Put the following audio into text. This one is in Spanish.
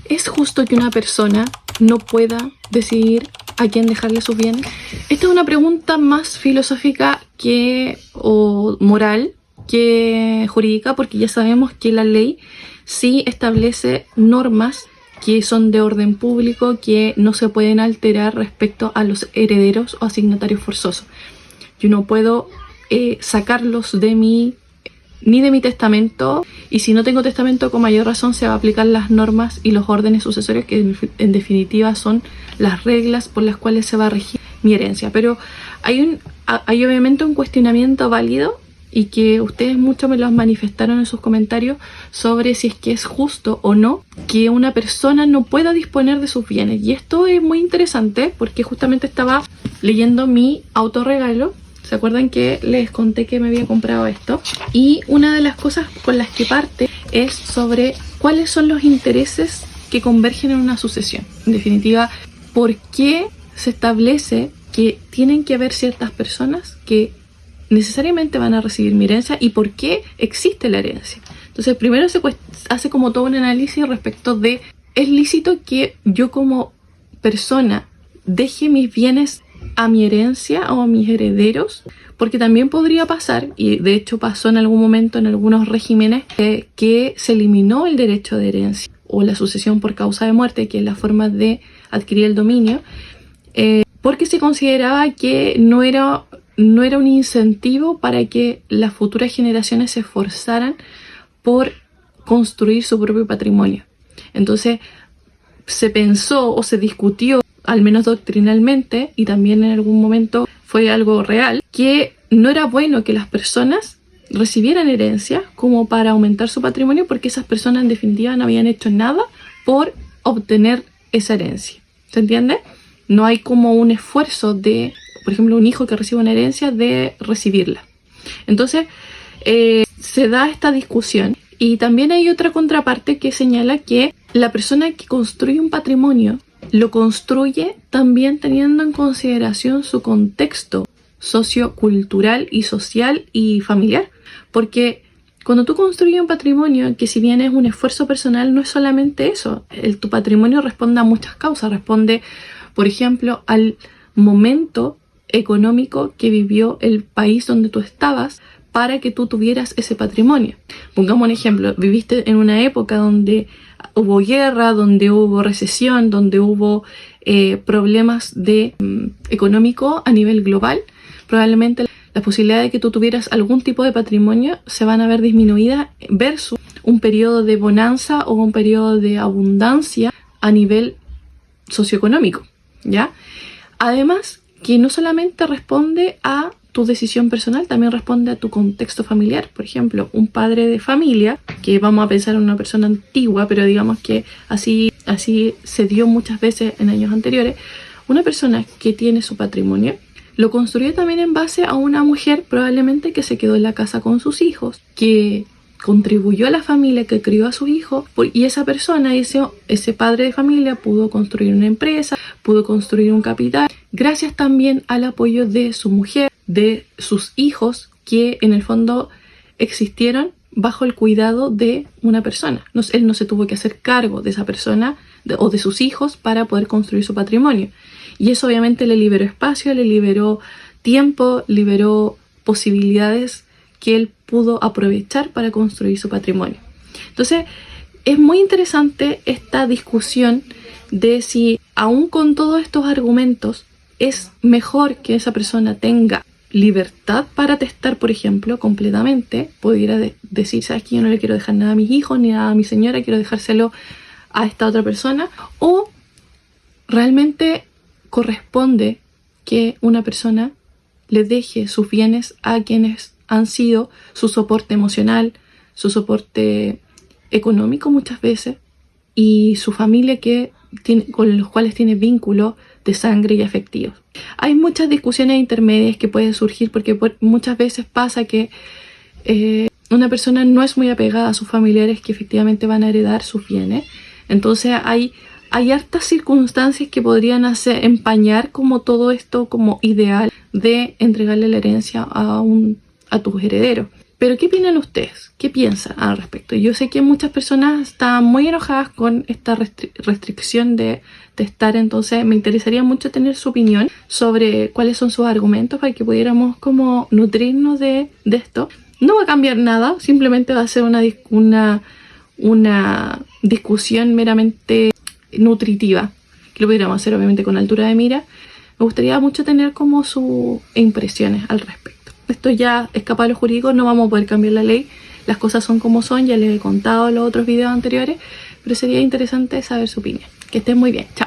¿Es justo que una persona no pueda decidir a quién dejarle sus bienes? Esta es una pregunta más filosófica o moral que jurídica, porque ya sabemos que la ley sí establece normas que son de orden público, que no se pueden alterar respecto a los herederos o asignatarios forzosos. Yo no puedo sacarlos de mi testamento, y si no tengo testamento, con mayor razón se va a aplicar las normas y los órdenes sucesorios, que en definitiva son las reglas por las cuales se va a regir mi herencia. Pero hay obviamente un cuestionamiento válido, y que ustedes mucho me lo manifestaron en sus comentarios, sobre si es que es justo o no que una persona no pueda disponer de sus bienes. Y esto es muy interesante, porque justamente estaba leyendo mi autorregalo. ¿Se acuerdan que les conté que me había comprado esto? Y una de las cosas con las que parte es sobre cuáles son los intereses que convergen en una sucesión. En definitiva, ¿por qué se establece que tienen que haber ciertas personas que necesariamente van a recibir mi herencia, y por qué existe la herencia? Entonces, primero se hace como todo un análisis respecto de: ¿es lícito que yo como persona deje mis bienes a mi herencia o a mis herederos? Porque también podría pasar, y de hecho pasó en algún momento en algunos regímenes, que se eliminó el derecho de herencia o la sucesión por causa de muerte, que es la forma de adquirir el dominio, porque se consideraba que no era un incentivo para que las futuras generaciones se esforzaran por construir su propio patrimonio. Entonces se pensó o se discutió, al menos doctrinalmente, y también en algún momento fue algo real, que no era bueno que las personas recibieran herencia como para aumentar su patrimonio, porque esas personas en definitiva no habían hecho nada por obtener esa herencia. ¿Se entiende? No hay como un esfuerzo de, por ejemplo, un hijo que recibe una herencia, de recibirla. Entonces se da esta discusión, y también hay otra contraparte que señala que la persona que construye un patrimonio lo construye también teniendo en consideración su contexto sociocultural y social y familiar. Porque cuando tú construyes un patrimonio, que si bien es un esfuerzo personal, no es solamente eso. Tu patrimonio responde a muchas causas. Responde, por ejemplo, al momento económico que vivió el país donde tú estabas para que tú tuvieras ese patrimonio. Pongamos un ejemplo: viviste en una época donde hubo guerra, donde hubo recesión, donde hubo problemas económico a nivel global. Probablemente la posibilidad de que tú tuvieras algún tipo de patrimonio se van a ver disminuidas versus un periodo de bonanza o un periodo de abundancia a nivel socioeconómico, ¿ya? Además, que no solamente responde a tu decisión personal, también responde a tu contexto familiar. Por ejemplo, un padre de familia, que vamos a pensar en una persona antigua, pero digamos que así se dio muchas veces en años anteriores, una persona que tiene su patrimonio lo construye también en base a una mujer probablemente que se quedó en la casa con sus hijos, que contribuyó a la familia, que crió a sus hijos, y esa persona, ese padre de familia, pudo construir una empresa, pudo construir un capital, gracias también al apoyo de su mujer, de sus hijos, que en el fondo existieron bajo el cuidado de una persona. Él no se tuvo que hacer cargo de esa persona o de sus hijos para poder construir su patrimonio. Y eso obviamente le liberó espacio, le liberó tiempo, liberó posibilidades que él pudo aprovechar para construir su patrimonio. Entonces, es muy interesante esta discusión de si, aún con todos estos argumentos, es mejor que esa persona tenga libertad para testar, por ejemplo, completamente. Pudiera decir: ¿sabes qué? Yo no le quiero dejar nada a mis hijos ni nada a mi señora, quiero dejárselo a esta otra persona. O realmente corresponde que una persona le deje sus bienes a quienes han sido su soporte emocional, su soporte económico muchas veces, y su familia con los cuales tiene vínculos de sangre y afectivos. Hay muchas discusiones intermedias que pueden surgir, porque muchas veces pasa que una persona no es muy apegada a sus familiares que efectivamente van a heredar sus bienes. Entonces hay hartas circunstancias que podrían empañar como todo esto como ideal de entregarle la herencia a tus herederos. Pero ¿qué opinan ustedes? ¿Qué piensan al respecto? Yo sé que muchas personas están muy enojadas con esta restricción de testar, entonces me interesaría mucho tener su opinión sobre cuáles son sus argumentos para que pudiéramos como nutrirnos de esto. No va a cambiar nada, simplemente va a ser una discusión meramente nutritiva, que lo pudiéramos hacer obviamente con altura de mira. Me gustaría mucho tener como sus impresiones al respecto. Esto ya escapa de lo jurídico, no vamos a poder cambiar la ley, las cosas son como son, ya les he contado en los otros videos anteriores, pero sería interesante saber su opinión. Que estén muy bien, chao.